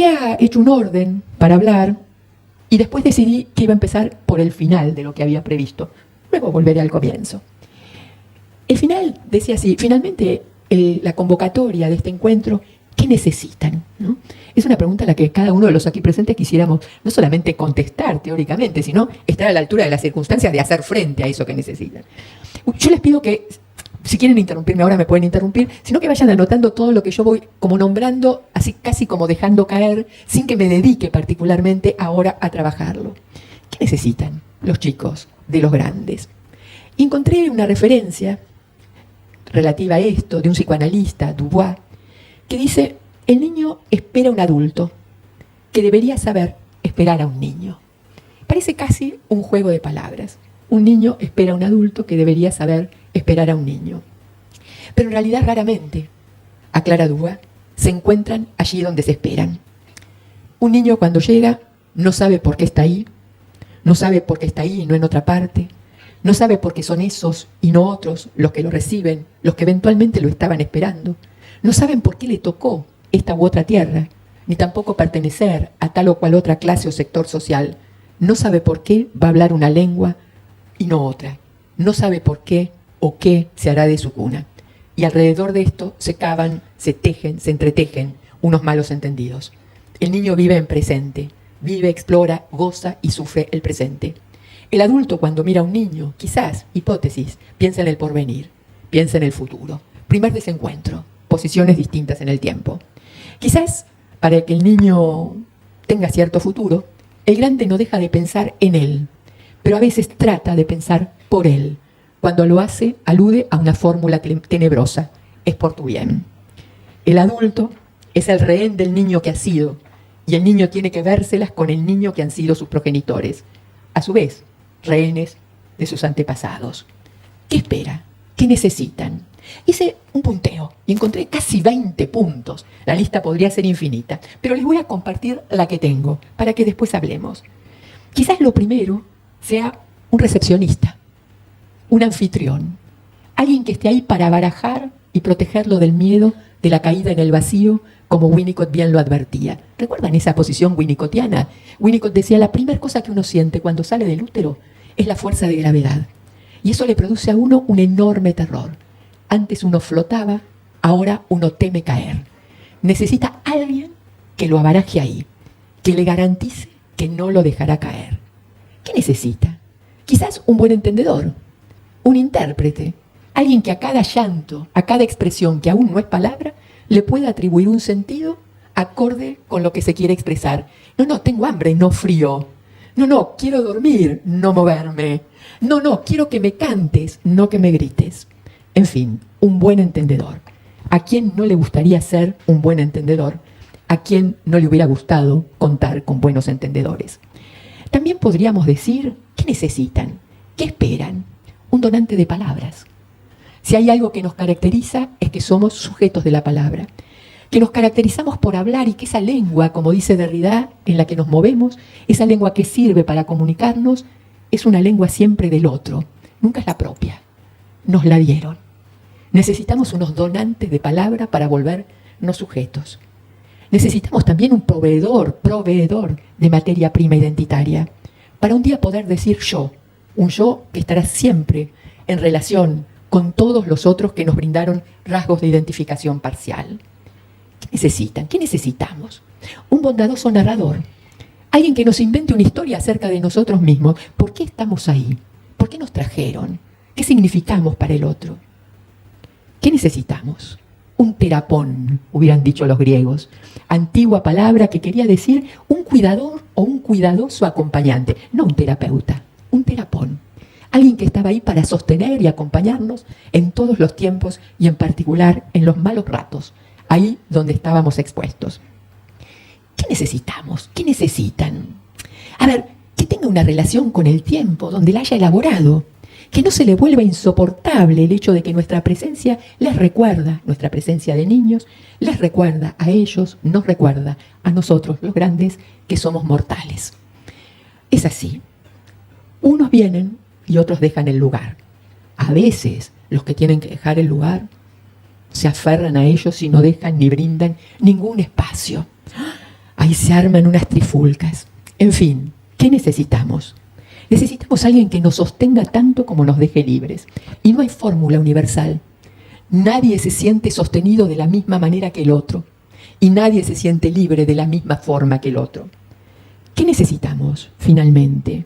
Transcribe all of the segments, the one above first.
Había hecho un orden para hablar y después decidí que iba a empezar por el final de lo que había previsto. Luego volveré al comienzo. El final decía así: finalmente la convocatoria de este encuentro, ¿qué necesitan? ¿No? Es una pregunta a la que cada uno de los aquí presentes quisiéramos no solamente contestar teóricamente, sino estar a la altura de las circunstancias de hacer frente a eso que necesitan. Yo les pido que, si quieren interrumpirme ahora me pueden interrumpir, sino que vayan anotando todo lo que yo voy como nombrando, así casi como dejando caer, sin que me dedique particularmente ahora a trabajarlo. ¿Qué necesitan los chicos de los grandes? Y encontré una referencia relativa a esto de un psicoanalista, Dubois, que dice: el niño espera a un adulto que debería saber esperar a un niño. Parece casi un juego de palabras. Un niño espera a un adulto que debería saber esperar a un niño. Pero en realidad raramente, aclara Dubois, se encuentran allí donde se esperan. Un niño cuando llega no sabe por qué está ahí, no sabe por qué está ahí y no en otra parte, no sabe por qué son esos y no otros los que lo reciben, los que eventualmente lo estaban esperando. No saben por qué le tocó esta u otra tierra, ni tampoco pertenecer a tal o cual otra clase o sector social. No sabe por qué va a hablar una lengua y no otra. No sabe por qué o qué se hará de su cuna. Y alrededor de esto se cavan, se tejen, se entretejen unos malos entendidos. El niño vive en presente, vive, explora, goza y sufre el presente. El adulto, cuando mira a un niño, quizás, hipótesis, piensa en el porvenir, piensa en el futuro. Primer desencuentro, posiciones distintas en el tiempo. Quizás, para que el niño tenga cierto futuro, el grande no deja de pensar en él, pero a veces trata de pensar por él. Cuando lo hace, alude a una fórmula tenebrosa: es por tu bien. El adulto es el rehén del niño que ha sido, y el niño tiene que vérselas con el niño que han sido sus progenitores. A su vez, rehenes de sus antepasados. ¿Qué espera? ¿Qué necesitan? Hice un punteo y encontré casi 20 puntos. La lista podría ser infinita, pero les voy a compartir la que tengo para que después hablemos. Quizás lo primero sea un recepcionista, un anfitrión, alguien que esté ahí para barajar y protegerlo del miedo de la caída en el vacío, como Winnicott bien lo advertía. ¿Recuerdan esa posición winnicottiana? Winnicott decía: la primera cosa que uno siente cuando sale del útero es la fuerza de gravedad. Y eso le produce a uno un enorme terror. Antes uno flotaba, ahora uno teme caer. Necesita alguien que lo abaraje ahí, que le garantice que no lo dejará caer. ¿Qué necesita? Quizás un buen entendedor, un intérprete, alguien que a cada llanto, a cada expresión que aún no es palabra, le pueda atribuir un sentido acorde con lo que se quiere expresar. No, tengo hambre, no frío. No, quiero dormir, no moverme. No, quiero que me cantes, no que me grites. En fin, un buen entendedor. ¿A quién no le gustaría ser un buen entendedor? ¿A quién no le hubiera gustado contar con buenos entendedores? También podríamos decir: ¿qué necesitan? ¿Qué esperan? Un donante de palabras. Si hay algo que nos caracteriza es que somos sujetos de la palabra, que nos caracterizamos por hablar y que esa lengua, como dice Derrida, en la que nos movemos, esa lengua que sirve para comunicarnos, es una lengua siempre del otro, nunca es la propia. Nos la dieron. Necesitamos unos donantes de palabra para volvernos sujetos. Necesitamos también un proveedor de materia prima identitaria, para un día poder decir yo, un yo que estará siempre en relación con todos los otros que nos brindaron rasgos de identificación parcial. ¿Qué necesitan? ¿Qué necesitamos? Un bondadoso narrador, alguien que nos invente una historia acerca de nosotros mismos. ¿Por qué estamos ahí? ¿Por qué nos trajeron? ¿Qué significamos para el otro? ¿Qué necesitamos? Un terapón, hubieran dicho los griegos, antigua palabra que quería decir un cuidador o un cuidadoso acompañante, no un terapeuta, un terapón. Alguien que estaba ahí para sostener y acompañarnos en todos los tiempos y en particular en los malos ratos, ahí donde estábamos expuestos. ¿Qué necesitamos? ¿Qué necesitan? A ver, que tenga una relación con el tiempo, donde la haya elaborado, que no se le vuelva insoportable el hecho de que nuestra presencia les recuerda, nuestra presencia de niños, les recuerda a ellos, nos recuerda a nosotros, los grandes, que somos mortales. Es así. Unos vienen y otros dejan el lugar. A veces los que tienen que dejar el lugar se aferran a ellos y no dejan ni brindan ningún espacio. Ahí se arman unas trifulcas. En fin, ¿qué necesitamos? Necesitamos a alguien que nos sostenga tanto como nos deje libres. Y no hay fórmula universal. Nadie se siente sostenido de la misma manera que el otro. Y nadie se siente libre de la misma forma que el otro. ¿Qué necesitamos, finalmente?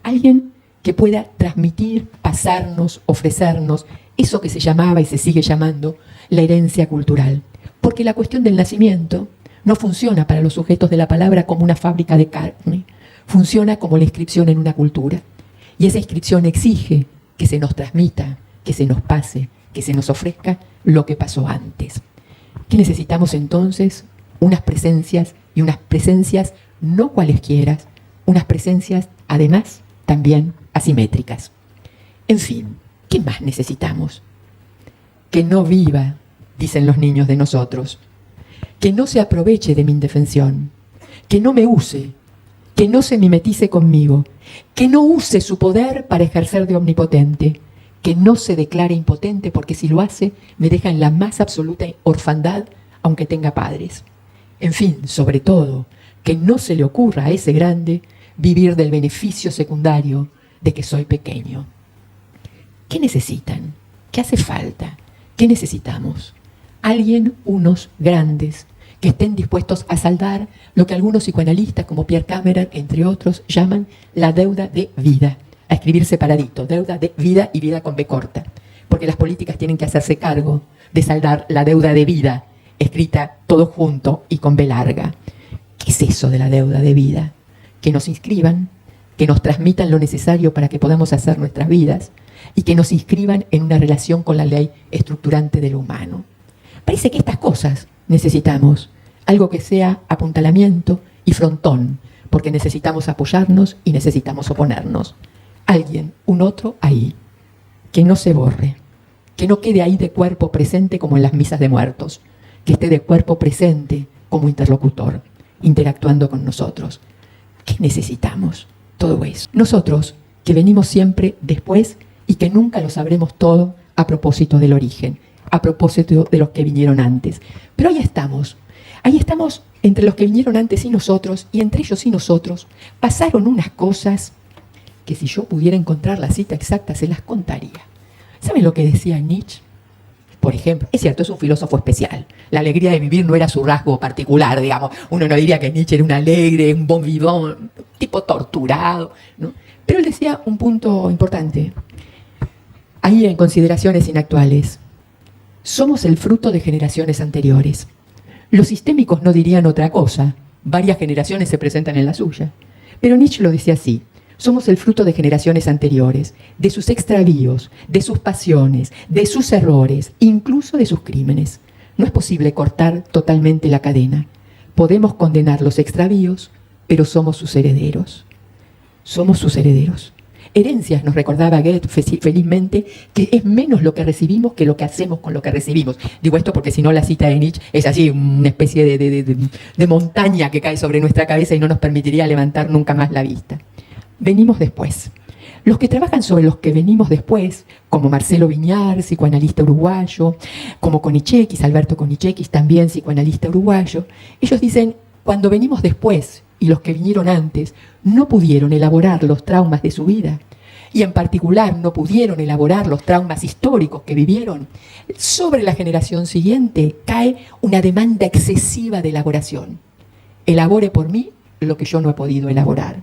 Alguien que pueda transmitir, pasarnos, ofrecernos eso que se llamaba y se sigue llamando la herencia cultural. Porque la cuestión del nacimiento no funciona para los sujetos de la palabra como una fábrica de carne. Funciona como la inscripción en una cultura. Y esa inscripción exige que se nos transmita, que se nos pase, que se nos ofrezca lo que pasó antes. ¿Qué necesitamos entonces? Unas presencias, y unas presencias no cualesquiera, unas presencias además también asimétricas. En fin, ¿qué más necesitamos? Que no viva, dicen los niños de nosotros, que no se aproveche de mi indefensión, que no me use, que no se mimetice conmigo, que no use su poder para ejercer de omnipotente, que no se declare impotente porque si lo hace me deja en la más absoluta orfandad aunque tenga padres. En fin, sobre todo, que no se le ocurra a ese grande vivir del beneficio secundario de que soy pequeño. ¿Qué necesitan? ¿Qué hace falta? ¿Qué necesitamos? Alguien, unos grandes, que estén dispuestos a saldar lo que algunos psicoanalistas como Pierre Kammerer, entre otros, llaman la deuda de vida. A escribir separadito, deuda de vida y vida con B corta. Porque las políticas tienen que hacerse cargo de saldar la deuda de vida, escrita todo junto y con B larga. ¿Qué es eso de la deuda de vida? Que nos inscriban, que nos transmitan lo necesario para que podamos hacer nuestras vidas y que nos inscriban en una relación con la ley estructurante de lo humano. Parece que estas cosas necesitamos, algo que sea apuntalamiento y frontón, porque necesitamos apoyarnos y necesitamos oponernos. Alguien, un otro ahí, que no se borre, que no quede ahí de cuerpo presente como en las misas de muertos, que esté de cuerpo presente como interlocutor, interactuando con nosotros. ¿Qué necesitamos? Todo eso. Nosotros, que venimos siempre después y que nunca lo sabremos todo a propósito del origen, a propósito de los que vinieron antes. Pero ahí estamos entre los que vinieron antes y nosotros, y entre ellos y nosotros, pasaron unas cosas que si yo pudiera encontrar la cita exacta se las contaría. ¿Saben lo que decía Nietzsche? Por ejemplo, es cierto, es un filósofo especial. La alegría de vivir no era su rasgo particular, digamos. Uno no diría que Nietzsche era un alegre, un bon vivant, un tipo torturado, ¿no? Pero él decía un punto importante. Ahí en Consideraciones Inactuales. Somos el fruto de generaciones anteriores. Los sistémicos no dirían otra cosa. Varias generaciones se presentan en la suya. Pero Nietzsche lo decía así. Somos el fruto de generaciones anteriores, de sus extravíos, de sus pasiones, de sus errores, incluso de sus crímenes. No es posible cortar totalmente la cadena. Podemos condenar los extravíos, pero somos sus herederos. Somos sus herederos. Herencias, nos recordaba Goethe felizmente, que es menos lo que recibimos que lo que hacemos con lo que recibimos. Digo esto porque si no la cita de Nietzsche es así, una especie de montaña que cae sobre nuestra cabeza y no nos permitiría levantar nunca más la vista. Venimos después. Los que trabajan sobre los que venimos después, como Marcelo Viñar, psicoanalista uruguayo, como Konichekis, Alberto Konichekis, también psicoanalista uruguayo, ellos dicen, cuando venimos después y los que vinieron antes no pudieron elaborar los traumas de su vida, y en particular no pudieron elaborar los traumas históricos que vivieron, sobre la generación siguiente cae una demanda excesiva de elaboración. Elabore por mí lo que yo no he podido elaborar.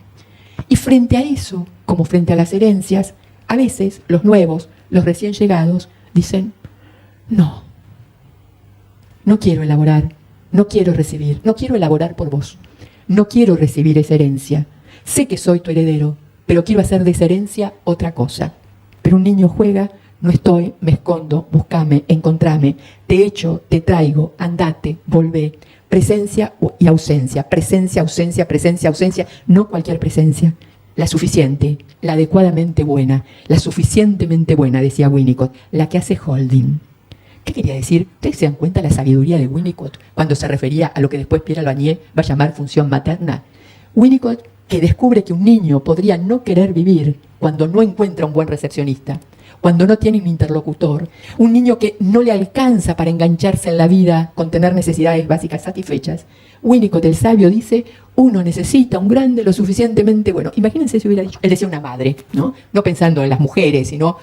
Y frente a eso, como frente a las herencias, a veces los nuevos, los recién llegados, dicen, no quiero elaborar, no quiero recibir, no quiero elaborar por vos, no quiero recibir esa herencia. Sé que soy tu heredero, pero quiero hacer de esa herencia otra cosa. Pero un niño juega, no estoy, me escondo, búscame, encontrame, te echo, te traigo, andate, volvé. Presencia y ausencia, presencia, ausencia, no cualquier presencia, la suficiente, la adecuadamente buena, la suficientemente buena, decía Winnicott, la que hace holding. ¿Qué quería decir? ¿Ustedes se dan cuenta de la sabiduría de Winnicott cuando se refería a lo que después Pierre Albanier va a llamar función materna? Winnicott, que descubre que un niño podría no querer vivir cuando no encuentra un buen recepcionista, cuando no tiene un interlocutor, un niño que no le alcanza para engancharse en la vida con tener necesidades básicas satisfechas, Winnicott el sabio dice, uno necesita un grande lo suficientemente bueno. Imagínense si hubiera dicho, él decía una madre, ¿no? No pensando en las mujeres, sino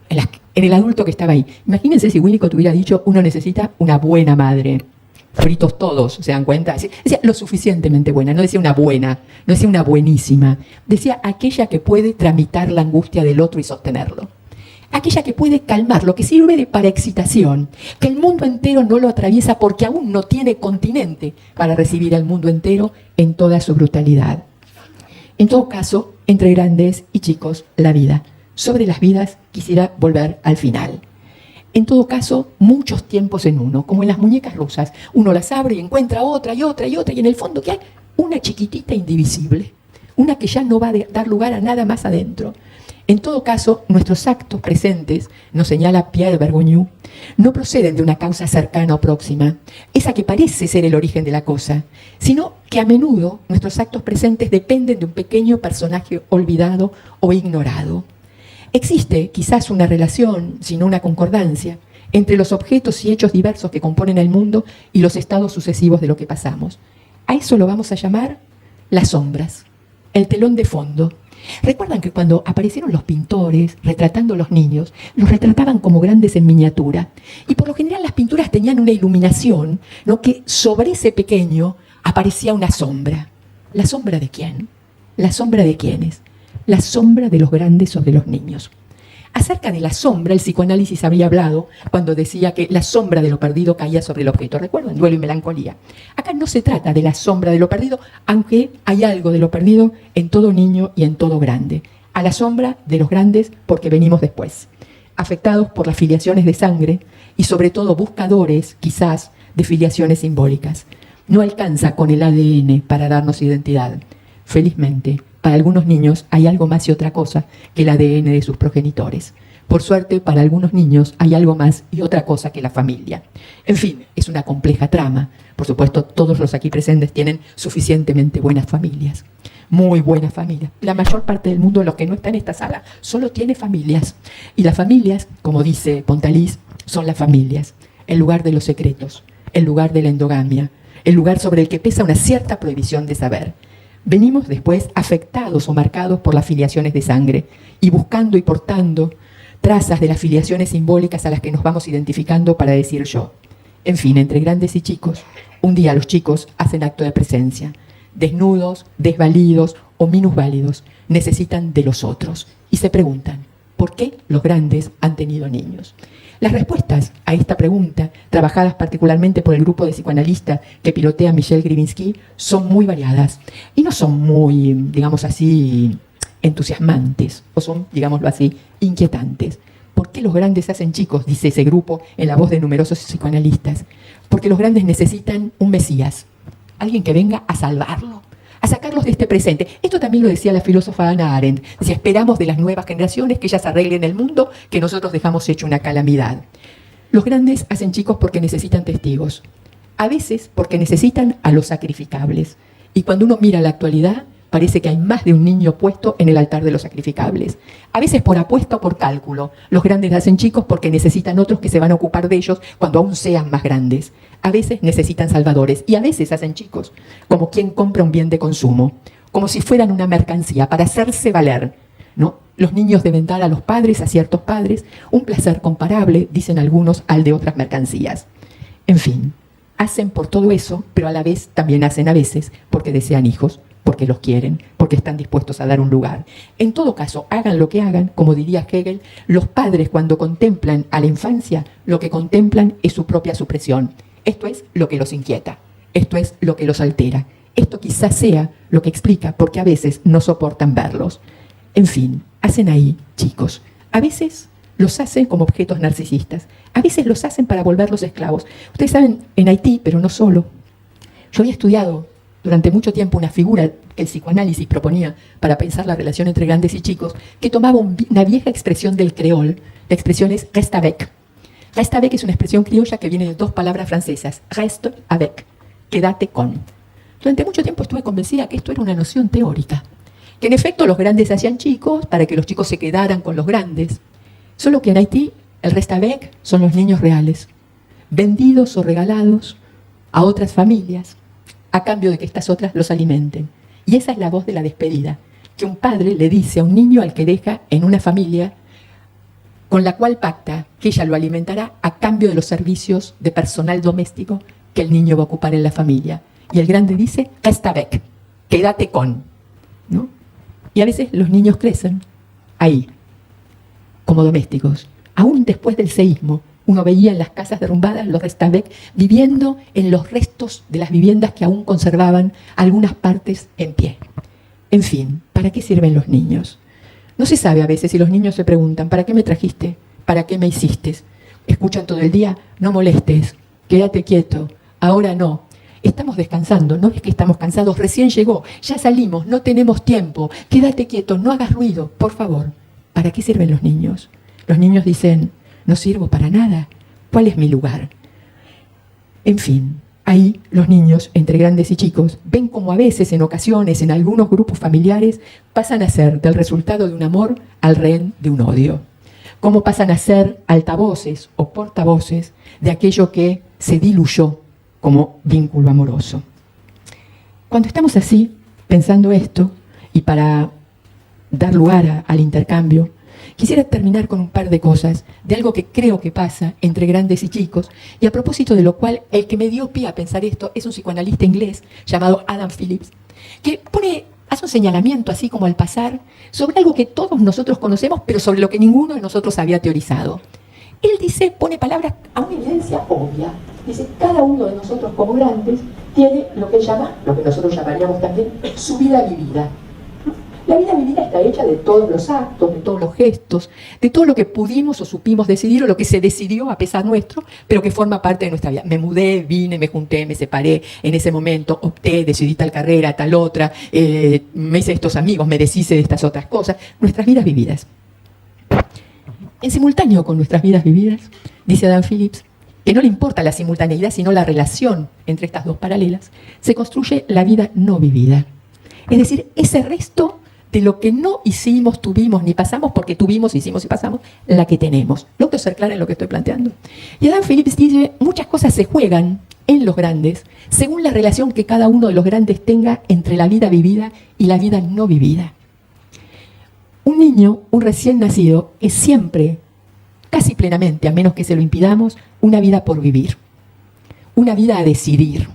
en el adulto que estaba ahí. Imagínense si Winnicott hubiera dicho, uno necesita una buena madre. Fritos todos, ¿se dan cuenta? Decía lo suficientemente buena, no decía una buena, no decía una buenísima. Decía aquella que puede tramitar la angustia del otro y sostenerlo. Aquella que puede calmar, lo que sirve para excitación, que el mundo entero no lo atraviesa porque aún no tiene continente para recibir al mundo entero en toda su brutalidad. En todo caso, entre grandes y chicos, la vida. Sobre las vidas quisiera volver al final. En todo caso, muchos tiempos en uno, como en las muñecas rusas. Uno las abre y encuentra otra y otra y otra, y en el fondo ¿qué hay? Una chiquitita indivisible, una que ya no va a dar lugar a nada más adentro. En todo caso, nuestros actos presentes, nos señala Pierre Bergogneau, no proceden de una causa cercana o próxima, esa que parece ser el origen de la cosa, sino que a menudo nuestros actos presentes dependen de un pequeño personaje olvidado o ignorado. Existe quizás una relación, si no una concordancia, entre los objetos y hechos diversos que componen el mundo y los estados sucesivos de lo que pasamos. A eso lo vamos a llamar las sombras, el telón de fondo. Recuerdan que cuando aparecieron los pintores retratando a los niños, los retrataban como grandes en miniatura. Y por lo general las pinturas tenían una iluminación, ¿no? Que sobre ese pequeño aparecía una sombra. ¿La sombra de quién? ¿La sombra de quiénes? La sombra de los grandes sobre los niños. Acerca de la sombra, el psicoanálisis habría hablado cuando decía que la sombra de lo perdido caía sobre el objeto. ¿Recuerdan? Duelo y melancolía. Acá no se trata de la sombra de lo perdido, aunque hay algo de lo perdido en todo niño y en todo grande. A la sombra de los grandes porque venimos después, afectados por las filiaciones de sangre y sobre todo buscadores, quizás, de filiaciones simbólicas. No alcanza con el ADN para darnos identidad. Felizmente, para algunos niños hay algo más y otra cosa que el ADN de sus progenitores. Por suerte, para algunos niños hay algo más y otra cosa que la familia. En fin, es una compleja trama. Por supuesto, todos los aquí presentes tienen suficientemente buenas familias. Muy buenas familias. La mayor parte del mundo, los que no están en esta sala, solo tiene familias. Y las familias, como dice Pontalis, son las familias. El lugar de los secretos, el lugar de la endogamia, el lugar sobre el que pesa una cierta prohibición de saber. Venimos después afectados o marcados por las filiaciones de sangre y buscando y portando trazas de las filiaciones simbólicas a las que nos vamos identificando para decir yo. En fin, entre grandes y chicos, un día los chicos hacen acto de presencia. Desnudos, desvalidos o minusválidos, necesitan de los otros y se preguntan, ¿por qué los grandes han tenido niños? Las respuestas a esta pregunta, trabajadas particularmente por el grupo de psicoanalistas que pilotea Michel Grivinsky, son muy variadas y no son muy, digamos así, entusiasmantes o son, digámoslo así, inquietantes. ¿Por qué los grandes se hacen chicos? Dice ese grupo en la voz de numerosos psicoanalistas. Porque los grandes necesitan un Mesías, alguien que venga a salvarlo, a sacarlos de este presente. Esto también lo decía la filósofa Hannah Arendt. Decía, esperamos de las nuevas generaciones que ellas arreglen el mundo que nosotros dejamos hecho una calamidad. Los grandes hacen chicos porque necesitan testigos. A veces porque necesitan a los sacrificables. Y cuando uno mira la actualidad, parece que hay más de un niño puesto en el altar de los sacrificables. A veces por apuesta o por cálculo. Los grandes hacen chicos porque necesitan otros que se van a ocupar de ellos cuando aún sean más grandes. A veces necesitan salvadores y a veces hacen chicos, como quien compra un bien de consumo, como si fueran una mercancía para hacerse valer, ¿no? Los niños deben dar a los padres, a ciertos padres, un placer comparable, dicen algunos, al de otras mercancías. En fin, hacen por todo eso, pero a la vez también hacen a veces porque desean hijos, porque los quieren, porque están dispuestos a dar un lugar. En todo caso, hagan lo que hagan, como diría Hegel, los padres cuando contemplan a la infancia, lo que contemplan es su propia supresión. Esto es lo que los inquieta, esto es lo que los altera. Esto quizás sea lo que explica por qué a veces no soportan verlos. En fin, hacen ahí, chicos. A veces los hacen como objetos narcisistas, a veces los hacen para volverlos esclavos. Ustedes saben, en Haití, pero no solo, yo había estudiado durante mucho tiempo una figura que el psicoanálisis proponía para pensar la relación entre grandes y chicos, que tomaba una vieja expresión del creol. La expresión es reste avec. Reste avec es una expresión criolla que viene de dos palabras francesas, reste avec, quédate con. Durante mucho tiempo estuve convencida que esto era una noción teórica, que en efecto los grandes hacían chicos para que los chicos se quedaran con los grandes. Solo que en Haití el restavek son los niños reales, vendidos o regalados a otras familias, a cambio de que estas otras los alimenten. Y esa es la voz de la despedida, que un padre le dice a un niño al que deja en una familia con la cual pacta que ella lo alimentará a cambio de los servicios de personal doméstico que el niño va a ocupar en la familia. Y el grande dice, restavek, quédate con, ¿no? Y a veces los niños crecen ahí, como domésticos. Aún después del seísmo, uno veía en las casas derrumbadas los restavek viviendo en los restos de las viviendas que aún conservaban algunas partes en pie. En fin, ¿para qué sirven los niños? No se sabe a veces si los niños se preguntan, ¿para qué me trajiste? ¿Para qué me hiciste? Escuchan todo el día, no molestes, quédate quieto, ahora no. Estamos descansando, ¿no es que estamos cansados? Recién llegó, ya salimos, no tenemos tiempo, quédate quieto, no hagas ruido, por favor. ¿Para qué sirven los niños? Los niños dicen, no sirvo para nada, ¿cuál es mi lugar? En fin, ahí los niños, entre grandes y chicos, ven como a veces, en ocasiones, en algunos grupos familiares, pasan a ser del resultado de un amor al rehén de un odio. Cómo pasan a ser altavoces o portavoces de aquello que se diluyó como vínculo amoroso. Cuando estamos así, pensando esto, y para dar lugar al intercambio, quisiera terminar con un par de cosas, de algo que creo que pasa entre grandes y chicos, y a propósito de lo cual el que me dio pie a pensar esto es un psicoanalista inglés llamado Adam Phillips, que hace un señalamiento así como al pasar sobre algo que todos nosotros conocemos, pero sobre lo que ninguno de nosotros había teorizado. Él dice, pone palabras a una evidencia obvia. Dice, cada uno de nosotros como grandes tiene lo que él llama, lo que nosotros llamaríamos también, su vida vivida. La vida vivida está hecha de todos los actos, de todos los gestos, de todo lo que pudimos o supimos decidir o lo que se decidió a pesar nuestro, pero que forma parte de nuestra vida. Me mudé, vine, me junté, me separé en ese momento, opté, decidí tal carrera, tal otra, me hice estos amigos, me deshice de estas otras cosas. Nuestras vidas vividas. En simultáneo con nuestras vidas vividas, dice Adam Phillips, que no le importa la simultaneidad, sino la relación entre estas dos paralelas, se construye la vida no vivida. Es decir, ese resto de lo que no hicimos, tuvimos ni pasamos, porque tuvimos, hicimos y pasamos, la que tenemos. ¿Logro ser clara en lo que estoy planteando? Y Adam Phillips dice, muchas cosas se juegan en los grandes según la relación que cada uno de los grandes tenga entre la vida vivida y la vida no vivida. Un niño, un recién nacido, es siempre, casi plenamente, a menos que se lo impidamos, una vida por vivir, una vida a decidir.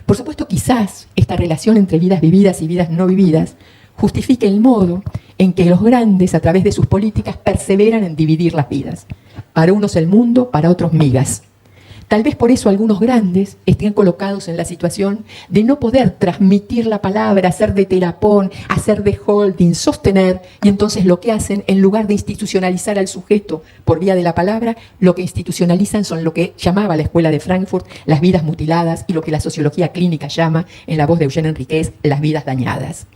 Por supuesto, quizás esta relación entre vidas vividas y vidas no vividas justifique el modo en que los grandes, a través de sus políticas, perseveran en dividir las vidas. Para unos el mundo, para otros migas. Tal vez por eso algunos grandes estén colocados en la situación de no poder transmitir la palabra, hacer de terapón, hacer de holding, sostener, y entonces lo que hacen, en lugar de institucionalizar al sujeto por vía de la palabra, lo que institucionalizan son lo que llamaba la Escuela de Frankfurt las vidas mutiladas y lo que la sociología clínica llama, en la voz de Eugène Enriquez, las vidas dañadas.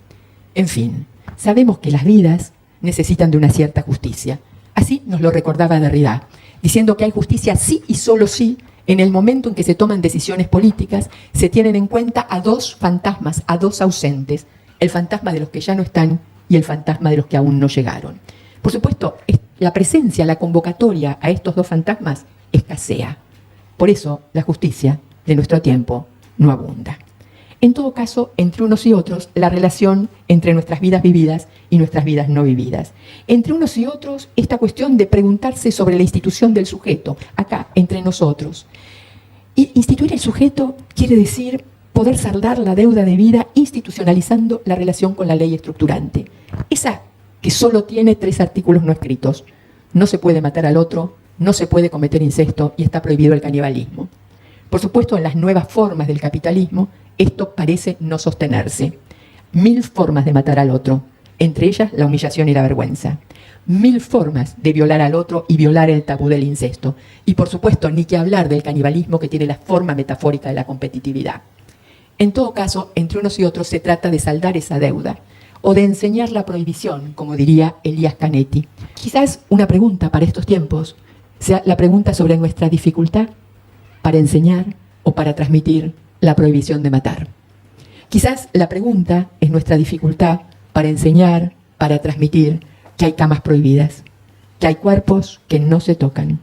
En fin, sabemos que las vidas necesitan de una cierta justicia. Así nos lo recordaba Derrida, diciendo que hay justicia sí y solo sí. En el momento en que se toman decisiones políticas, se tienen en cuenta a dos fantasmas, a dos ausentes, el fantasma de los que ya no están y el fantasma de los que aún no llegaron. Por supuesto, la presencia, la convocatoria a estos dos fantasmas escasea. Por eso, la justicia de nuestro tiempo no abunda. En todo caso, entre unos y otros, la relación entre nuestras vidas vividas y nuestras vidas no vividas. Entre unos y otros, esta cuestión de preguntarse sobre la institución del sujeto, acá, entre nosotros. Y instituir el sujeto quiere decir poder saldar la deuda de vida institucionalizando la relación con la ley estructurante. Esa que solo tiene 3 artículos no escritos. No se puede matar al otro, no se puede cometer incesto y está prohibido el canibalismo. Por supuesto, en las nuevas formas del capitalismo, esto parece no sostenerse. 1000 formas de matar al otro, entre ellas la humillación y la vergüenza. 1000 formas de violar al otro y violar el tabú del incesto. Y por supuesto, ni que hablar del canibalismo que tiene la forma metafórica de la competitividad. En todo caso, entre unos y otros se trata de saldar esa deuda, o de enseñar la prohibición, como diría Elías Canetti. Quizás una pregunta para estos tiempos sea la pregunta sobre nuestra dificultad para enseñar o para transmitir la prohibición de matar. Quizás la pregunta es nuestra dificultad para enseñar, para transmitir que hay camas prohibidas. que hay cuerpos que no se tocan,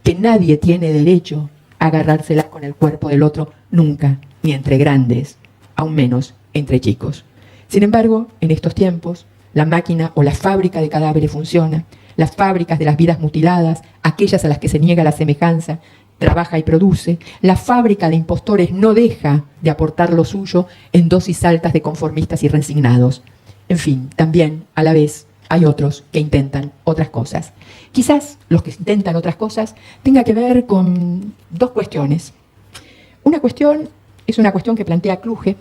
que nadie tiene derecho a agarrárselas con el cuerpo del otro nunca, ni entre grandes, aún menos entre chicos. Sin embargo, en estos tiempos, la máquina o la fábrica de cadáveres funciona, las fábricas de las vidas mutiladas, aquellas a las que se niega la semejanza, trabaja y produce, la fábrica de impostores no deja de aportar lo suyo en dosis altas de conformistas y resignados. En fin, también, a la vez, hay otros que intentan otras cosas. Quizás los que intentan otras cosas tenga que ver con dos cuestiones. Una cuestión es una cuestión que plantea Kluge,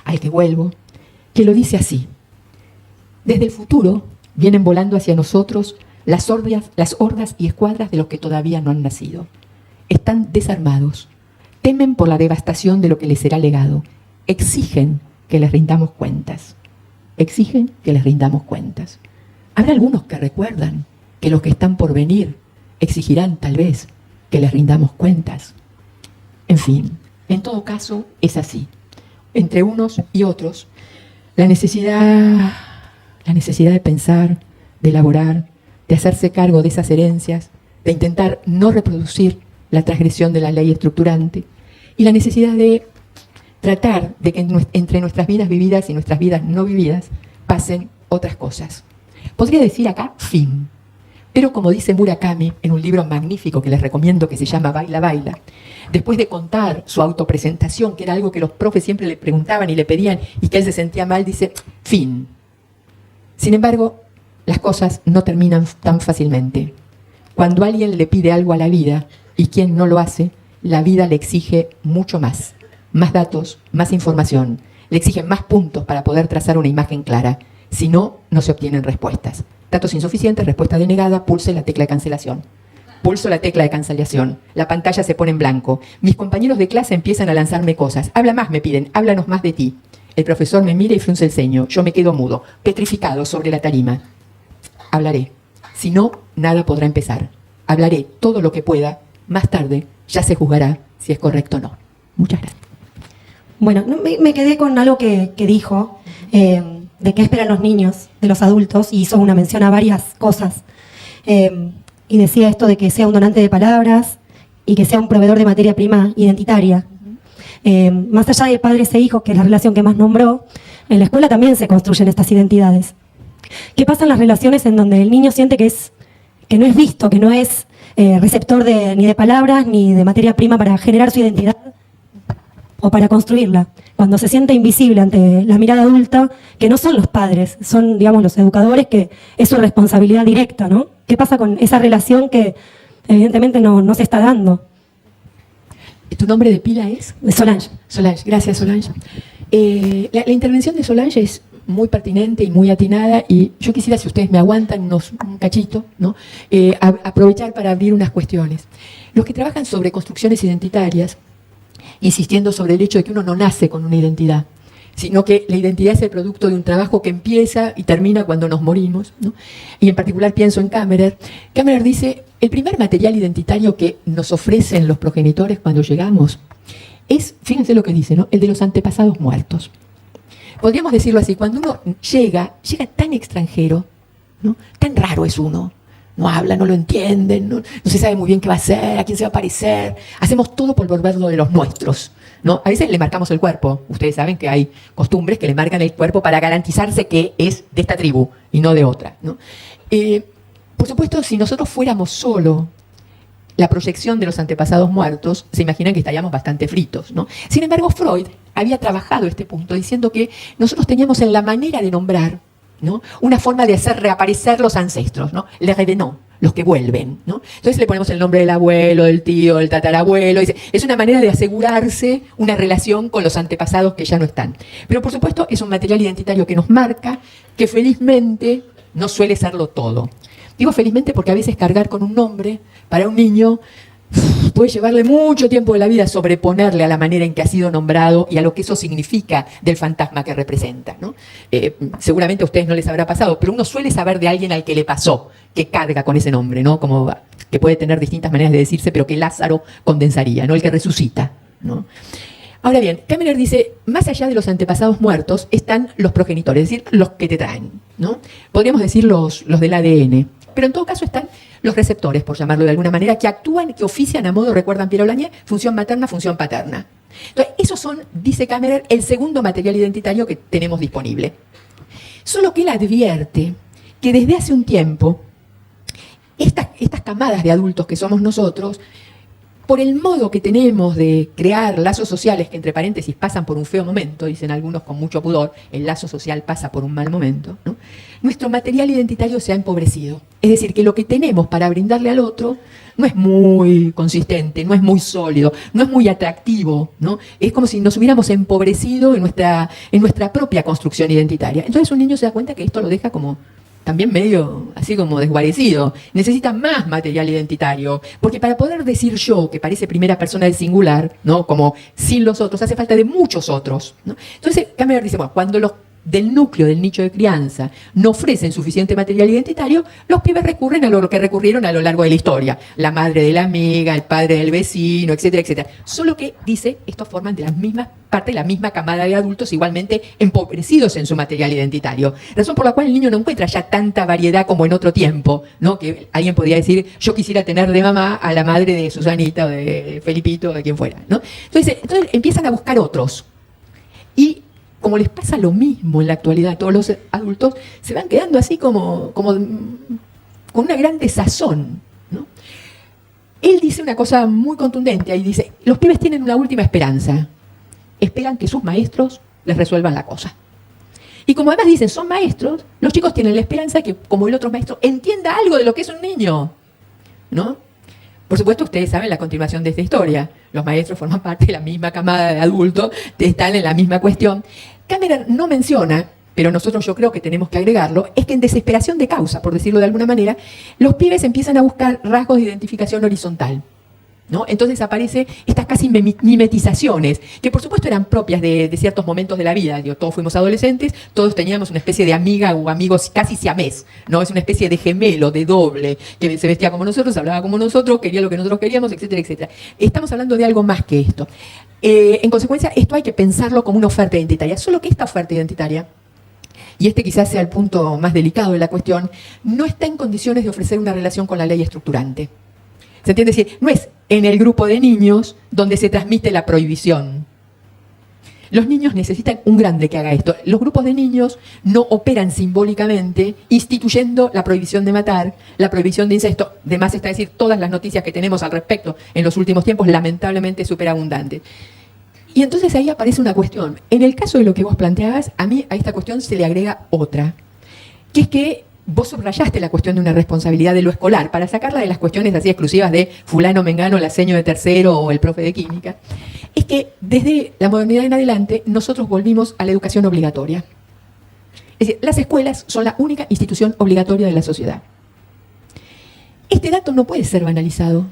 al que vuelvo, que lo dice así: desde el futuro vienen volando hacia nosotros las hordas y escuadras de los que todavía no han nacido. Están desarmados, temen por la devastación de lo que les será legado, exigen que les rindamos cuentas. Exigen que les rindamos cuentas. Habrá algunos que recuerdan que los que están por venir exigirán tal vez que les rindamos cuentas. En fin, en todo caso es así. Entre unos y otros, la necesidad de pensar, de elaborar, de hacerse cargo de esas herencias, de intentar no reproducir la transgresión de la ley estructurante, y la necesidad de tratar de que entre nuestras vidas vividas y nuestras vidas no vividas pasen otras cosas. Podría decir acá fin, pero como dice Murakami en un libro magnífico que les recomiendo que se llama Baila, Baila, después de contar su autopresentación, que era algo que los profes siempre le preguntaban y le pedían y que él se sentía mal, dice fin. Sin embargo, las cosas no terminan tan fácilmente. Cuando alguien le pide algo a la vida y quien no lo hace, la vida le exige mucho más. Más datos, más información, le exigen más puntos para poder trazar una imagen clara. Si no, no se obtienen respuestas. Datos insuficientes, respuesta denegada, pulse la tecla de cancelación. Pulso la tecla de cancelación. La pantalla se pone en blanco. Mis compañeros de clase empiezan a lanzarme cosas. Habla más, me piden, háblanos más de ti. El profesor me mira y frunce el ceño. Yo me quedo mudo, petrificado sobre la tarima. Hablaré. Si no, nada podrá empezar. Hablaré todo lo que pueda. Más tarde ya se juzgará si es correcto o no. Muchas gracias. Bueno, me quedé con algo que dijo, de qué esperan los niños de los adultos, y hizo una mención a varias cosas. Y decía esto de que sea un donante de palabras y que sea un proveedor de materia prima identitaria. Más allá de padres e hijos, que es la relación que más nombró, en la escuela también se construyen estas identidades. ¿Qué pasa en las relaciones en donde el niño siente que no es visto, que no es receptor ni de palabras ni de materia prima para generar su identidad o para construirla? Cuando se siente invisible ante la mirada adulta, que no son los padres, son, digamos, los educadores, que es su responsabilidad directa, ¿no? ¿Qué pasa con esa relación que evidentemente no se está dando? ¿Tu nombre de pila es? Solange. Solange, gracias Solange. La intervención de Solange es muy pertinente y muy atinada, y yo quisiera, si ustedes me aguantan un cachito, ¿no? Aprovechar para abrir unas cuestiones. Los que trabajan sobre construcciones identitarias, insistiendo sobre el hecho de que uno no nace con una identidad, sino que la identidad es el producto de un trabajo que empieza y termina cuando nos morimos, ¿no? Y en particular pienso en Kammerer. Kammerer dice, el primer material identitario que nos ofrecen los progenitores cuando llegamos es, fíjense lo que dice, ¿no?, el de los antepasados muertos. Podríamos decirlo así: cuando uno llega tan extranjero, ¿no?, tan raro es uno. No habla, no lo entienden, no se sabe muy bien qué va a hacer, a quién se va a parecer. Hacemos todo por volverlo de los nuestros, ¿no? A veces le marcamos el cuerpo. Ustedes saben que hay costumbres que le marcan el cuerpo para garantizarse que es de esta tribu y no de otra, ¿no? Por supuesto, si nosotros fuéramos solo la proyección de los antepasados muertos, se imaginan que estaríamos bastante fritos, ¿no? Sin embargo, Freud había trabajado este punto diciendo que nosotros teníamos en la manera de nombrar, ¿no?, una forma de hacer reaparecer los ancestros, ¿no? Les revenants, los que vuelven, ¿no? Entonces le ponemos el nombre del abuelo, del tío, del tatarabuelo. Es una manera de asegurarse una relación con los antepasados que ya no están. Pero por supuesto es un material identitario que nos marca, que felizmente no suele serlo todo. Digo felizmente porque a veces cargar con un nombre para un niño puede llevarle mucho tiempo de la vida sobreponerle a la manera en que ha sido nombrado y a lo que eso significa del fantasma que representa, ¿no? Seguramente a ustedes no les habrá pasado, pero uno suele saber de alguien al que le pasó, que carga con ese nombre, ¿no? Como que puede tener distintas maneras de decirse, pero que Lázaro condensaría, ¿no? El que resucita, ¿no? Ahora bien, Kammerer dice, más allá de los antepasados muertos están los progenitores, es decir, los que te traen, ¿no? Podríamos decir los del ADN, pero en todo caso están los receptores, por llamarlo de alguna manera, que actúan, que ofician a modo, recuerdan Pierre Olagnier, función materna, función paterna. Entonces, esos son, dice Kammerer, el segundo material identitario que tenemos disponible. Solo que él advierte que desde hace un tiempo, estas camadas de adultos que somos nosotros, por el modo que tenemos de crear lazos sociales, que entre paréntesis pasan por un feo momento, dicen algunos con mucho pudor, el lazo social pasa por un mal momento, ¿no? Nuestro material identitario se ha empobrecido. Es decir, que lo que tenemos para brindarle al otro no es muy consistente, no es muy sólido, no es muy atractivo, ¿no? Es como si nos hubiéramos empobrecido en nuestra propia construcción identitaria. Entonces un niño se da cuenta que esto lo deja como también medio así como desguarecido. Necesita más material identitario, porque para poder decir yo, que parece primera persona del singular, ¿no? Como sin los otros, hace falta de muchos otros, ¿no? Entonces Kammerer dice, bueno, cuando los del núcleo del nicho de crianza no ofrecen suficiente material identitario, los pibes recurren a lo que recurrieron a lo largo de la historia. La madre de la amiga, el padre del vecino, etcétera, etcétera. Solo que, dice, estos forman de la misma parte de la misma camada de adultos igualmente empobrecidos en su material identitario. Razón por la cual el niño no encuentra ya tanta variedad como en otro tiempo, ¿no? Que alguien podría decir, yo quisiera tener de mamá a la madre de Susanita o de Felipito o de quien fuera, ¿no? Entonces empiezan a buscar otros. Y como les pasa lo mismo en la actualidad a todos los adultos, se van quedando así como con una gran desazón, ¿no? Él dice una cosa muy contundente, ahí dice, los pibes tienen una última esperanza, esperan que sus maestros les resuelvan la cosa. Y como además dicen, son maestros, los chicos tienen la esperanza de que, como el otro maestro, entienda algo de lo que es un niño, ¿no? Por supuesto, ustedes saben la continuación de esta historia. Los maestros forman parte de la misma camada de adultos, están en la misma cuestión. Kammerer no menciona, pero nosotros yo creo que tenemos que agregarlo, es que en desesperación de causa, por decirlo de alguna manera, los pibes empiezan a buscar rasgos de identificación horizontal, ¿no? Entonces aparecen estas casi mimetizaciones, que por supuesto eran propias de ciertos momentos de la vida. Digo, todos fuimos adolescentes, todos teníamos una especie de amiga o amigos casi siamés, ¿no? Es una especie de gemelo, de doble, que se vestía como nosotros, hablaba como nosotros, quería lo que nosotros queríamos, etcétera, etcétera. Estamos hablando de algo más que esto. En consecuencia, esto hay que pensarlo como una oferta identitaria, solo que esta oferta identitaria, y este quizás sea el punto más delicado de la cuestión, no está en condiciones de ofrecer una relación con la ley estructurante. ¿Se entiende? Es decir, no es en el grupo de niños donde se transmite la prohibición. Los niños necesitan un grande que haga esto. Los grupos de niños no operan simbólicamente instituyendo la prohibición de matar, la prohibición de incesto. De más está decir, todas las noticias que tenemos al respecto en los últimos tiempos, lamentablemente superabundantes. Y entonces ahí aparece una cuestión. En el caso de lo que vos planteabas, a mí a esta cuestión se le agrega otra, que es que vos subrayaste la cuestión de una responsabilidad de lo escolar, para sacarla de las cuestiones así exclusivas de fulano, mengano, la seño de tercero o el profe de química. Es que desde la modernidad en adelante nosotros volvimos a la educación obligatoria. Es decir, las escuelas son la única institución obligatoria de la sociedad. Este dato no puede ser banalizado.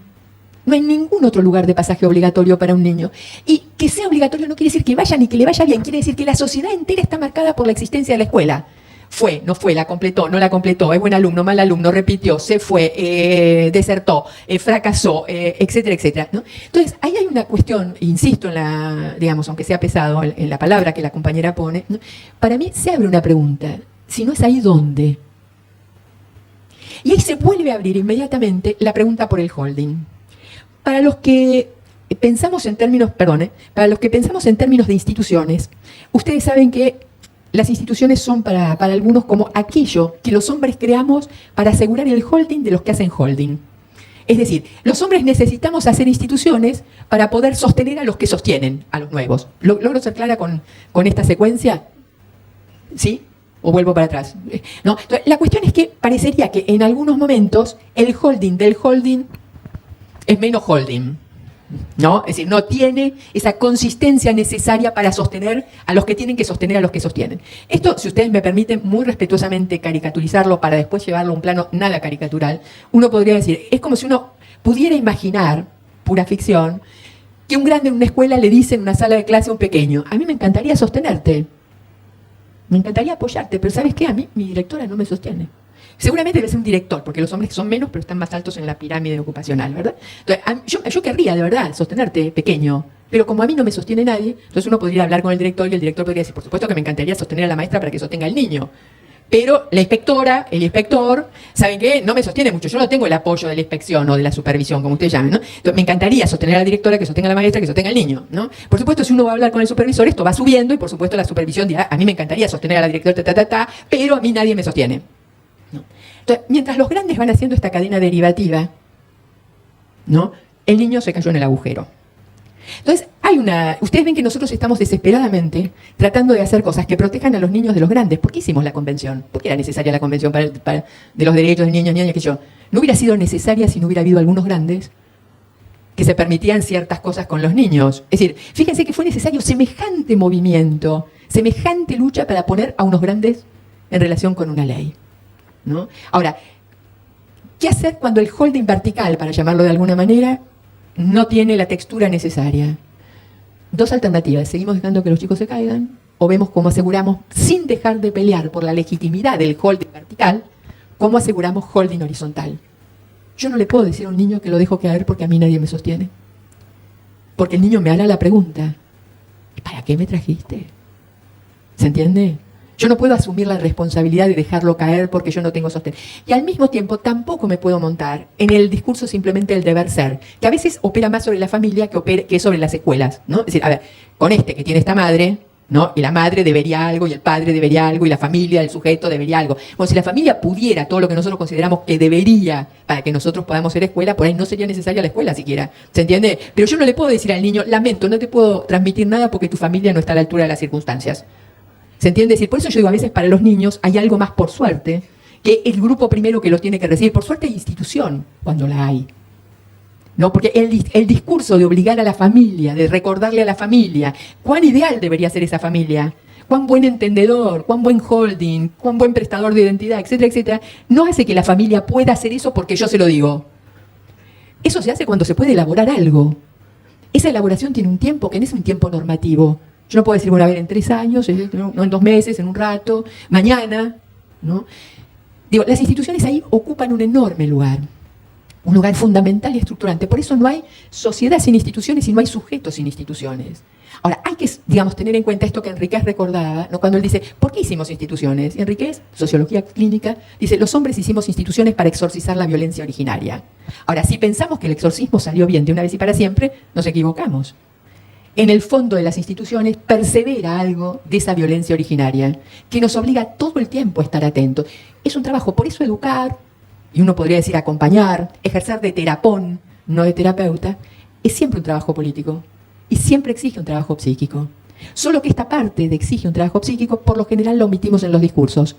No hay ningún otro lugar de pasaje obligatorio para un niño. Y que sea obligatorio no quiere decir que vaya ni que le vaya bien, quiere decir que la sociedad entera está marcada por la existencia de la escuela. Fue, no fue, la completó, no la completó, es buen alumno, mal alumno, repitió, se fue, desertó, fracasó, etcétera, etcétera, ¿no? Entonces, ahí hay una cuestión, insisto en la, digamos, aunque sea pesado, en la palabra que la compañera pone, ¿no? Para mí se abre una pregunta, si no es ahí, ¿dónde? Y ahí se vuelve a abrir inmediatamente la pregunta por el holding. Para los que pensamos en términos, para los que pensamos en términos de instituciones, ustedes saben que las instituciones son para algunos como aquello que los hombres creamos para asegurar el holding de los que hacen holding. Es decir, los hombres necesitamos hacer instituciones para poder sostener a los que sostienen a los nuevos. ¿Logro ser clara con esta secuencia? ¿Sí? ¿O vuelvo para atrás? ¿No? Entonces, la cuestión es que parecería que en algunos momentos el holding del holding es menos holding, ¿no? Es decir, no tiene esa consistencia necesaria para sostener a los que tienen que sostener a los que sostienen. Esto, si ustedes me permiten muy respetuosamente caricaturizarlo para después llevarlo a un plano nada caricatural, uno podría decir, es como si uno pudiera imaginar, pura ficción, que un grande en una escuela le dice en una sala de clase a un pequeño, a mí me encantaría sostenerte, me encantaría apoyarte, pero ¿sabes qué? A mí mi directora no me sostiene. Seguramente debe ser un director, porque los hombres son menos, pero están más altos en la pirámide ocupacional, ¿verdad? Entonces, yo querría, de verdad, sostenerte pequeño, pero como a mí no me sostiene nadie, entonces uno podría hablar con el director y el director podría decir, por supuesto que me encantaría sostener a la maestra para que sostenga al niño. Pero la inspectora, el inspector, ¿saben qué? No me sostiene mucho. Yo no tengo el apoyo de la inspección o de la supervisión, como ustedes llamen, ¿no? Entonces, me encantaría sostener a la directora, que sostenga a la maestra, que sostenga al niño, ¿no? Por supuesto, si uno va a hablar con el supervisor, esto va subiendo y, por supuesto, la supervisión dirá, a mí me encantaría sostener a la directora, pero a mí nadie me sostiene, ¿no? Entonces, mientras los grandes van haciendo esta cadena derivativa, ¿no? El niño se cayó en el agujero. Entonces, ustedes ven que nosotros estamos desesperadamente tratando de hacer cosas que protejan a los niños de los grandes. ¿Por qué hicimos la convención? ¿Por qué era necesaria la convención de los derechos de niños, niñas, que yo? No hubiera sido necesaria si no hubiera habido algunos grandes que se permitían ciertas cosas con los niños. Es decir, fíjense que fue necesario semejante movimiento, semejante lucha para poner a unos grandes en relación con una ley, ¿no? Ahora, ¿qué hacer cuando el holding vertical, para llamarlo de alguna manera, no tiene la textura necesaria? Dos alternativas: seguimos dejando que los chicos se caigan, o vemos cómo aseguramos, sin dejar de pelear por la legitimidad del holding vertical, cómo aseguramos holding horizontal. Yo no le puedo decir a un niño que lo dejo caer porque a mí nadie me sostiene. Porque el niño me hará la pregunta: ¿para qué me trajiste? ¿Se entiende? Yo no puedo asumir la responsabilidad de dejarlo caer porque yo no tengo sostén. Y al mismo tiempo tampoco me puedo montar en el discurso simplemente del deber ser, que a veces opera más sobre la familia que sobre las escuelas, ¿no? Es decir, a ver, con este que tiene esta madre, ¿no? Y la madre debería algo, y el padre debería algo, y la familia, el sujeto debería algo. Bueno, si la familia pudiera todo lo que nosotros consideramos que debería para que nosotros podamos ser escuela, por ahí no sería necesaria la escuela siquiera. ¿Se entiende? Pero yo no le puedo decir al niño, lamento, no te puedo transmitir nada porque tu familia no está a la altura de las circunstancias. ¿Se entiende? Es decir, por eso yo digo, a veces para los niños hay algo más por suerte, que el grupo primero que lo tiene que recibir. Por suerte hay institución, cuando la hay. ¿No? Porque el discurso de obligar a la familia, de recordarle a la familia cuán ideal debería ser esa familia, cuán buen entendedor, cuán buen holding, cuán buen prestador de identidad, etcétera, etcétera, no hace que la familia pueda hacer eso porque yo se lo digo. Eso se hace cuando se puede elaborar algo. Esa elaboración tiene un tiempo que no es un tiempo normativo. Yo no puedo decir, bueno, a ver, en 3 años, no en 2 meses, en un rato, mañana, ¿no? Digo, las instituciones ahí ocupan un enorme lugar, un lugar fundamental y estructurante. Por eso no hay sociedad sin instituciones y no hay sujetos sin instituciones. Ahora, hay que, digamos, tener en cuenta esto que Enríquez recordaba, ¿no? Cuando él dice, ¿por qué hicimos instituciones? Y Enríquez, sociología clínica, dice, los hombres hicimos instituciones para exorcizar la violencia originaria. Ahora, si pensamos que el exorcismo salió bien de una vez y para siempre, nos equivocamos. En el fondo de las instituciones persevera algo de esa violencia originaria, que nos obliga todo el tiempo a estar atentos. Es un trabajo, por eso educar, y uno podría decir acompañar, ejercer de terapón, no de terapeuta, es siempre un trabajo político y siempre exige un trabajo psíquico. Solo que esta parte de exige un trabajo psíquico, por lo general lo omitimos en los discursos.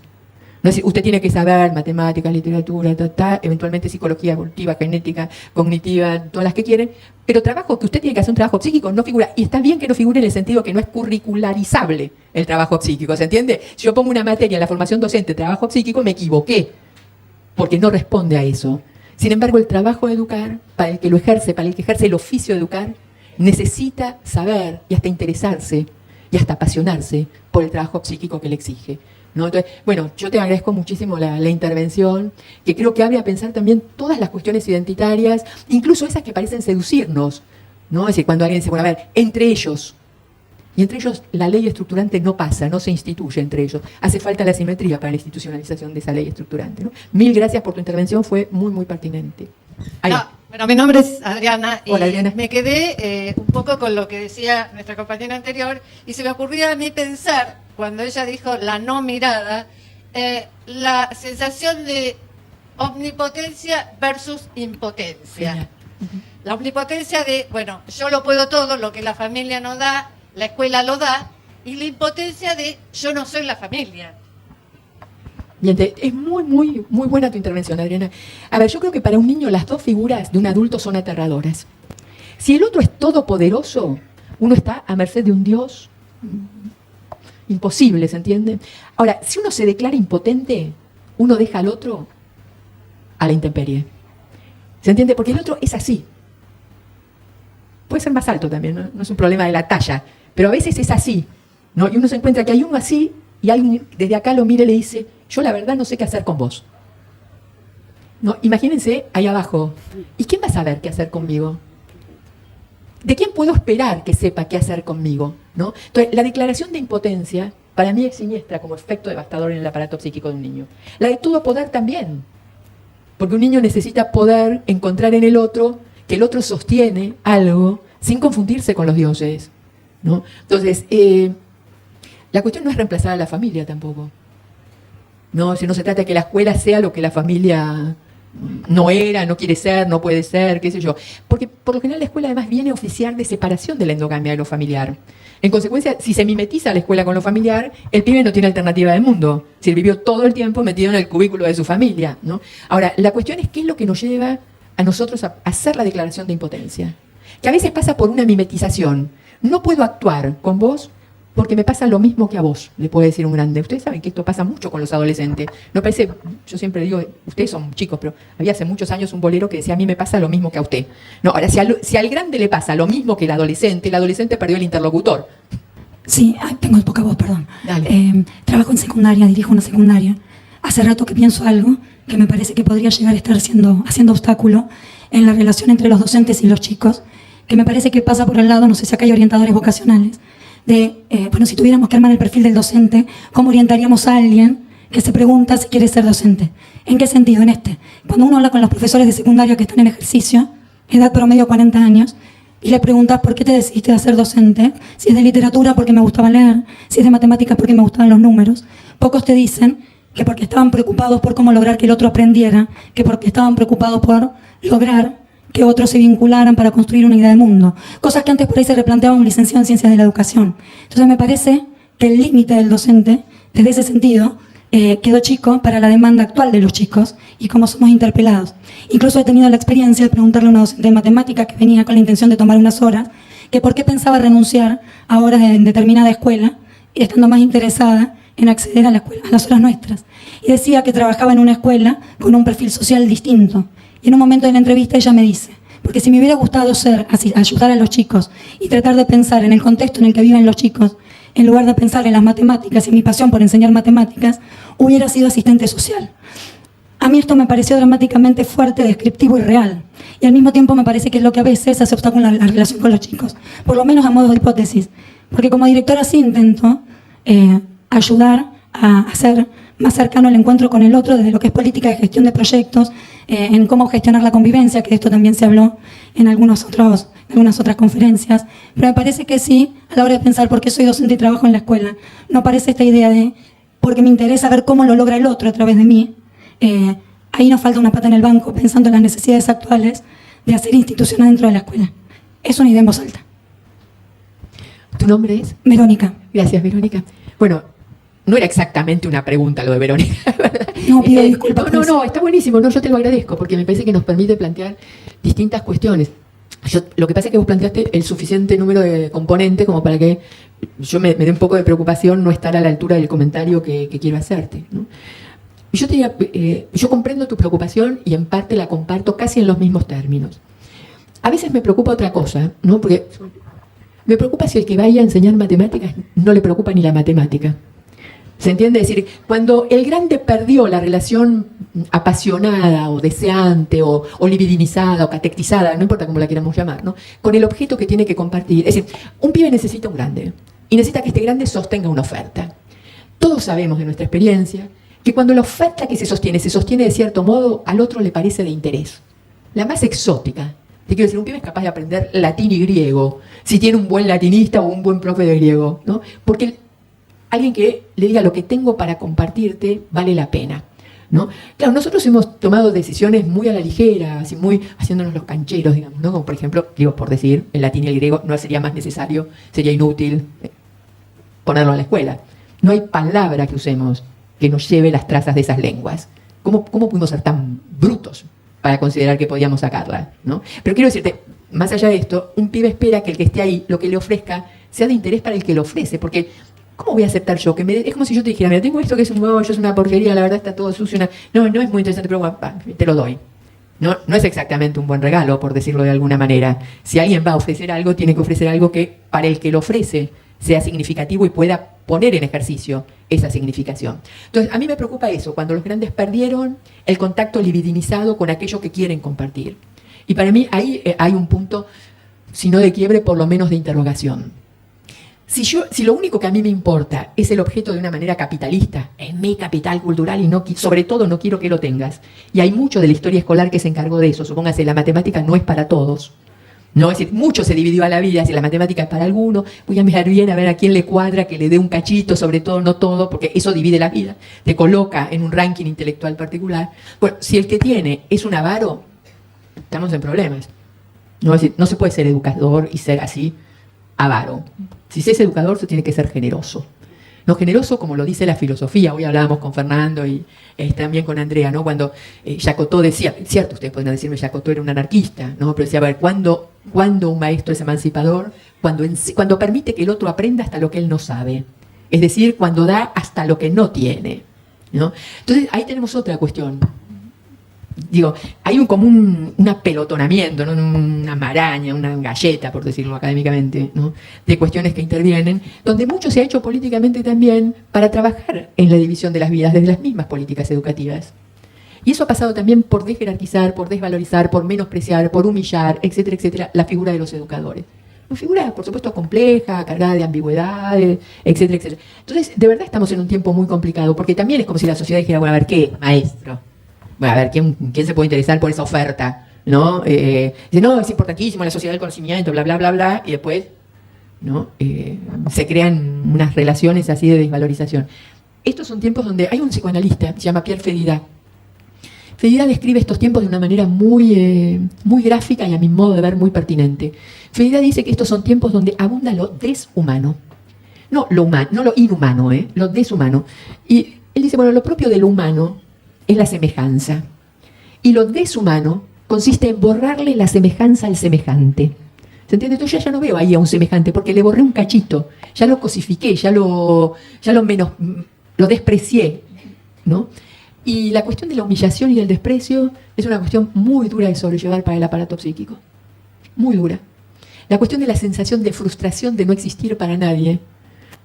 No es decir, usted tiene que saber matemáticas, literatura, eventualmente psicología evolutiva, genética, cognitiva, todas las que quieren, pero trabajo que usted tiene que hacer un trabajo psíquico no figura. Y está bien que no figure en el sentido que no es curricularizable el trabajo psíquico, ¿se entiende? Si yo pongo una materia en la formación docente, trabajo psíquico, me equivoqué, porque no responde a eso. Sin embargo, el trabajo de educar, para el que lo ejerce, para el que ejerce el oficio de educar, necesita saber y hasta interesarse y hasta apasionarse por el trabajo psíquico que le exige, ¿no? Entonces, bueno, yo te agradezco muchísimo la intervención, que creo que abre a pensar también todas las cuestiones identitarias, incluso esas que parecen seducirnos, ¿no? Es decir, cuando alguien dice, bueno, a ver, entre ellos, y entre ellos la ley estructurante no pasa, no se instituye entre ellos. Hace falta la simetría para la institucionalización de esa ley estructurante, ¿no? Mil gracias por tu intervención, fue muy, muy pertinente. Bueno, mi nombre es Adriana. Hola, Adriana. Me quedé un poco con lo que decía nuestra compañera anterior y se me ocurrió a mí pensar, cuando ella dijo la no mirada, la sensación de omnipotencia versus impotencia. La omnipotencia de, bueno, yo lo puedo todo, lo que la familia no da, la escuela lo da, y la impotencia de yo no soy la familia. Bien, es muy, muy, muy buena tu intervención, Adriana. A ver, yo creo que para un niño las dos figuras de un adulto son aterradoras. Si el otro es todopoderoso, uno está a merced de un Dios imposible, ¿se entiende? Ahora, si uno se declara impotente, uno deja al otro a la intemperie. ¿Se entiende? Porque el otro es así. Puede ser más alto también, ¿no? No es un problema de la talla, pero a veces es así, ¿no? Y uno se encuentra que hay uno así y alguien desde acá lo mira y le dice, yo la verdad no sé qué hacer con vos. ¿no? Imagínense ahí abajo. ¿Y quién va a saber qué hacer conmigo? ¿De quién puedo esperar que sepa qué hacer conmigo? ¿No? Entonces, la declaración de impotencia para mí es siniestra como efecto devastador en el aparato psíquico de un niño. La de todo poder también. Porque un niño necesita poder encontrar en el otro que el otro sostiene algo sin confundirse con los dioses, ¿no? Entonces, la cuestión no es reemplazar a la familia tampoco. No, si no se trata de que la escuela sea lo que la familia no era, no quiere ser, no puede ser, qué sé yo. Porque por lo general la escuela además viene a oficiar de separación de la endogamia de lo familiar. En consecuencia, si se mimetiza la escuela con lo familiar, el pibe no tiene alternativa del mundo. Si vivió todo el tiempo metido en el cubículo de su familia, ¿no? Ahora, la cuestión es qué es lo que nos lleva a nosotros a hacer la declaración de impotencia. Que a veces pasa por una mimetización. No puedo actuar con vos porque me pasa lo mismo que a vos, le puede decir un grande. Ustedes saben que esto pasa mucho con los adolescentes. No parece, yo siempre digo, ustedes son chicos, pero había hace muchos años un bolero que decía, a mí me pasa lo mismo que a usted. No, ahora, si al grande le pasa lo mismo que el adolescente perdió el interlocutor. Sí, tengo poca voz, perdón. Dale. Trabajo en secundaria, dirijo una secundaria. Hace rato que pienso algo que me parece que podría llegar a estar haciendo obstáculo en la relación entre los docentes y los chicos, que me parece que pasa por el lado, no sé si acá hay orientadores vocacionales, de, bueno, si tuviéramos que armar el perfil del docente, ¿cómo orientaríamos a alguien que se pregunta si quiere ser docente? ¿En qué sentido? En este. Cuando uno habla con los profesores de secundaria que están en ejercicio, edad promedio 40 años, y le preguntas por qué te decidiste a ser docente, si es de literatura porque me gustaba leer, si es de matemáticas porque me gustaban los números, pocos te dicen que porque estaban preocupados por cómo lograr que el otro aprendiera, que porque estaban preocupados por lograr que otros se vincularan para construir una idea de mundo. Cosas que antes por ahí se replanteaba un licenciado en Ciencias de la Educación. Entonces me parece que el límite del docente, desde ese sentido, quedó chico para la demanda actual de los chicos y cómo somos interpelados. Incluso he tenido la experiencia de preguntarle a una docente de matemática que venía con la intención de tomar unas horas, que por qué pensaba renunciar a horas en determinada escuela, y estando más interesada en acceder a la escuela, a las horas nuestras. Y decía que trabajaba en una escuela con un perfil social distinto. Y en un momento de la entrevista ella me dice, porque si me hubiera gustado ser, así, ayudar a los chicos y tratar de pensar en el contexto en el que viven los chicos, en lugar de pensar en las matemáticas y mi pasión por enseñar matemáticas, hubiera sido asistente social. A mí esto me pareció dramáticamente fuerte, descriptivo y real. Y al mismo tiempo me parece que es lo que a veces hace obstáculo en la relación con los chicos, por lo menos a modo de hipótesis. Porque como directora sí intento ayudar a hacer más cercano el encuentro con el otro desde lo que es política de gestión de proyectos, en cómo gestionar la convivencia, que de esto también se habló en algunas otras conferencias. Pero me parece que sí, a la hora de pensar por qué soy docente y trabajo en la escuela, no aparece esta idea de porque me interesa ver cómo lo logra el otro a través de mí. Ahí nos falta una pata en el banco pensando en las necesidades actuales de hacer instituciones dentro de la escuela. Es una idea en voz alta. ¿Tu nombre es? Verónica. Gracias, Verónica. Bueno, no era exactamente una pregunta lo de Verónica, ¿verdad? No, pido disculpas. No, está buenísimo. No, yo te lo agradezco porque me parece que nos permite plantear distintas cuestiones. Lo que pasa es que vos planteaste el suficiente número de componentes como para que yo me dé un poco de preocupación no estar a la altura del comentario que quiero hacerte, ¿no? Yo te diría, yo comprendo tu preocupación y en parte la comparto casi en los mismos términos. A veces me preocupa otra cosa, ¿no? Porque me preocupa si el que vaya a enseñar matemáticas no le preocupa ni la matemática. ¿Se entiende? Es decir, cuando el grande perdió la relación apasionada o deseante o libidinizada o catectizada, no importa cómo la queramos llamar, ¿no? Con el objeto que tiene que compartir. Es decir, un pibe necesita un grande y necesita que este grande sostenga una oferta. Todos sabemos de nuestra experiencia que cuando la oferta que se sostiene de cierto modo, al otro le parece de interés. La más exótica. Te quiero decir, un pibe es capaz de aprender latín y griego si tiene un buen latinista o un buen profe de griego, ¿no? Porque alguien que le diga lo que tengo para compartirte vale la pena, ¿no? Claro, nosotros hemos tomado decisiones muy a la ligera, así muy haciéndonos los cancheros, digamos, ¿no? Como por ejemplo, digo por decir, el latín y el griego no sería más necesario, sería inútil ponerlo en la escuela. No hay palabra que usemos que nos lleve las trazas de esas lenguas. ¿Cómo pudimos ser tan brutos para considerar que podíamos sacarla, ¿no? Pero quiero decirte, más allá de esto, un pibe espera que el que esté ahí, lo que le ofrezca, sea de interés para el que lo ofrece, porque ¿cómo voy a aceptar yo? Es como si yo te dijera, mira, tengo esto que es un nuevo, yo es una porquería, la verdad está todo sucio, no es muy interesante, pero bueno, te lo doy. No es exactamente un buen regalo, por decirlo de alguna manera. Si alguien va a ofrecer algo, tiene que ofrecer algo que para el que lo ofrece sea significativo y pueda poner en ejercicio esa significación. Entonces, a mí me preocupa eso, cuando los grandes perdieron el contacto libidinizado con aquello que quieren compartir. Y para mí ahí hay un punto, si no de quiebre, por lo menos de interrogación. Si lo único que a mí me importa es el objeto de una manera capitalista, es mi capital cultural y no, sobre todo no quiero que lo tengas, y hay mucho de la historia escolar que se encargó de eso, supóngase, la matemática no es para todos, ¿no? Es decir, mucho se dividió a la vida, si la matemática es para alguno, voy a mirar bien a ver a quién le cuadra, que le dé un cachito, sobre todo no todo, porque eso divide la vida, te coloca en un ranking intelectual particular. Bueno, si el que tiene es un avaro, estamos en problemas. No, es decir, no se puede ser educador y ser así avaro. Si se es educador, se tiene que ser generoso. No generoso como lo dice la filosofía. Hoy hablábamos con Fernando y también con Andrea, ¿no? Cuando Jacotot decía, cierto, ustedes pueden decirme Jacotot era un anarquista, ¿no? Pero decía, a ver, ¿cuándo un maestro es emancipador? Cuando permite que el otro aprenda hasta lo que él no sabe. Es decir, cuando da hasta lo que no tiene, ¿no? Entonces, ahí tenemos otra cuestión. Digo, hay como un apelotonamiento, ¿no? Una maraña, una galleta, por decirlo académicamente, ¿no? De cuestiones que intervienen, donde mucho se ha hecho políticamente también para trabajar en la división de las vidas desde las mismas políticas educativas. Y eso ha pasado también por desjerarquizar, por desvalorizar, por menospreciar, por humillar, etcétera, etcétera, la figura de los educadores. Una figura, por supuesto, compleja, cargada de ambigüedades, etcétera, etcétera. Entonces, de verdad estamos en un tiempo muy complicado, porque también es como si la sociedad dijera, bueno, a ver, ¿qué? Maestro. Bueno, a ver, ¿quién se puede interesar por esa oferta? ¿No? Dice, no, es importantísimo la sociedad del conocimiento, bla, bla, bla, bla, y después, ¿no? Se crean unas relaciones así de desvalorización. Estos son tiempos donde hay un psicoanalista, se llama Pierre Fedidat. Fedidat describe estos tiempos de una manera muy gráfica y a mi modo de ver muy pertinente. Fedidat dice que estos son tiempos donde abunda lo deshumano. No lo humano, no lo inhumano, lo deshumano. Y él dice, bueno, lo propio de lo humano es la semejanza. Y lo deshumano consiste en borrarle la semejanza al semejante. ¿Se entiende? Entonces yo ya no veo ahí a un semejante, porque le borré un cachito, ya lo cosifiqué, ya lo desprecié, ¿no? Y la cuestión de la humillación y del desprecio es una cuestión muy dura de sobrellevar para el aparato psíquico. Muy dura. La cuestión de la sensación de frustración de no existir para nadie,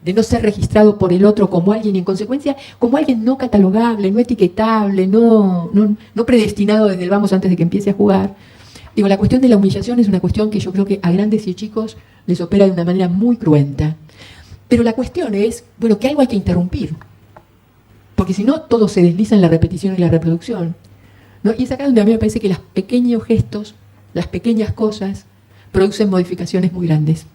de no ser registrado por el otro como alguien y en consecuencia como alguien no catalogable, no etiquetable, no predestinado desde el vamos antes de que empiece a jugar. Digo, la cuestión de la humillación es una cuestión que yo creo que a grandes y chicos les opera de una manera muy cruenta. Pero la cuestión es, bueno, que algo hay que interrumpir. Porque si no, todo se desliza en la repetición y la reproducción, ¿no? Y es acá donde a mí me parece que los pequeños gestos, las pequeñas cosas, producen modificaciones muy grandes,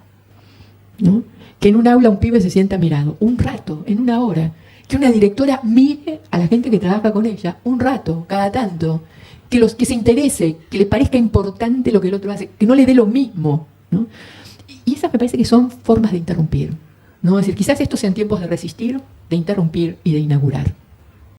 ¿no? Que en un aula un pibe se sienta mirado, un rato, en una hora. Que una directora mire a la gente que trabaja con ella, un rato, cada tanto. Que se interese, que le parezca importante lo que el otro hace, que no le dé lo mismo, ¿no? Y esas me parece que son formas de interrumpir, ¿no? Es decir, quizás estos sean tiempos de resistir, de interrumpir y de inaugurar.